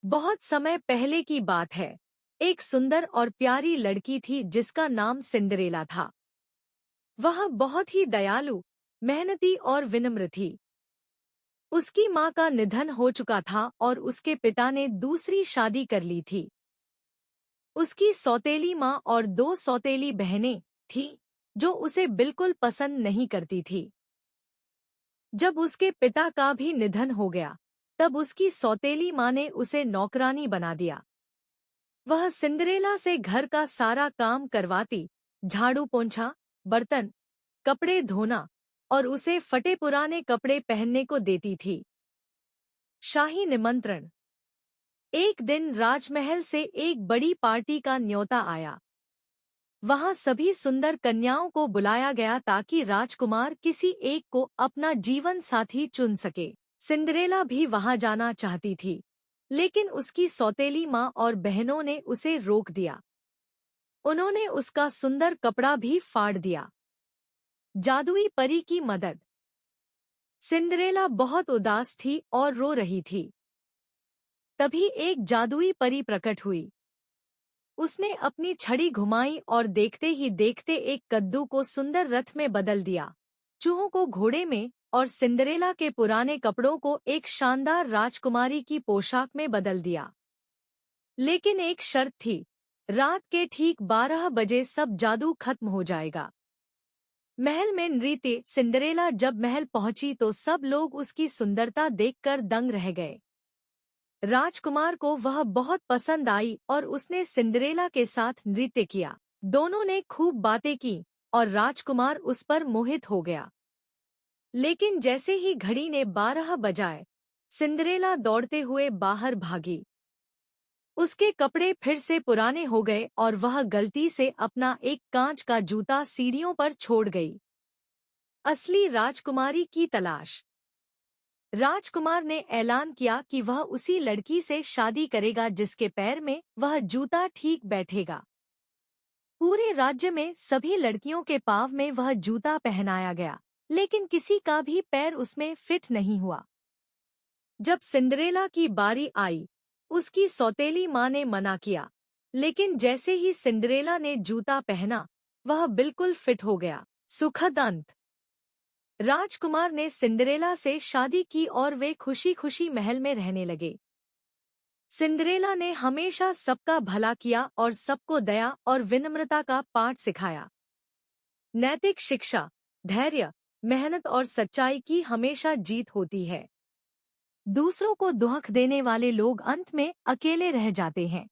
बहुत समय पहले की बात है। एक सुंदर और प्यारी लड़की थी जिसका नाम सिंड्रेला था। वह बहुत ही दयालु, मेहनती और विनम्र थी। उसकी माँ का निधन हो चुका था और उसके पिता ने दूसरी शादी कर ली थी। उसकी सौतेली माँ और दो सौतेली बहनें थीं, जो उसे बिल्कुल पसंद नहीं करती थी। जब उसके पिता का भी निधन हो गया, तब उसकी सौतेली माँ ने उसे नौकरानी बना दिया। वह सिंड्रेला से घर का सारा काम करवाती, झाड़ू पोंछा, बर्तन, कपड़े धोना और उसे फटे पुराने कपड़े पहनने को देती थी। शाही निमंत्रण। एक दिन राजमहल से एक बड़ी पार्टी का न्योता आया। वहां सभी सुंदर कन्याओं को बुलाया गया ताकि राजकुमार किसी एक को अपना जीवन साथी चुन सके। सिंड्रेला भी वहां जाना चाहती थी, लेकिन उसकी सौतेली माँ और बहनों ने उसे रोक दिया। उन्होंने उसका सुंदर कपड़ा भी फाड़ दिया। जादुई परी की मदद। सिंड्रेला बहुत उदास थी और रो रही थी। तभी एक जादुई परी प्रकट हुई। उसने अपनी छड़ी घुमाई और देखते ही देखते एक कद्दू को सुंदर रथ में बदल दिया, चूहों को घोड़े में और सिंड्रेला के पुराने कपड़ों को एक शानदार राजकुमारी की पोशाक में बदल दिया। लेकिन एक शर्त थी, रात के ठीक 12 बजे सब जादू खत्म हो जाएगा। महल में नृत्य। सिंड्रेला जब महल पहुंची तो सब लोग उसकी सुंदरता देखकर दंग रह गए। राजकुमार को वह बहुत पसंद आई और उसने सिंड्रेला के साथ नृत्य किया। दोनों ने खूब बातें की और राजकुमार उस पर मोहित हो गया। लेकिन जैसे ही घड़ी ने 12 बजाए, सिंड्रेला दौड़ते हुए बाहर भागी। उसके कपड़े फिर से पुराने हो गए और वह गलती से अपना एक कांच का जूता सीढ़ियों पर छोड़ गई। असली राजकुमारी की तलाश। राजकुमार ने ऐलान किया कि वह उसी लड़की से शादी करेगा जिसके पैर में वह जूता ठीक बैठेगा। पूरे राज्य में सभी लड़कियों के पाँव में वह जूता पहनाया गया, लेकिन किसी का भी पैर उसमें फिट नहीं हुआ। जब सिंड्रेला की बारी आई, उसकी सौतेली माँ ने मना किया, लेकिन जैसे ही सिंड्रेला ने जूता पहना, वह बिल्कुल फिट हो गया। सुखद अंत। राजकुमार ने सिंड्रेला से शादी की और वे खुशी खुशी महल में रहने लगे। सिंड्रेला ने हमेशा सबका भला किया और सबको दया और विनम्रता का पाठ सिखाया। नैतिक शिक्षा, धैर्य, मेहनत और सच्चाई की हमेशा जीत होती है। दूसरों को दुख देने वाले लोग अंत में अकेले रह जाते हैं।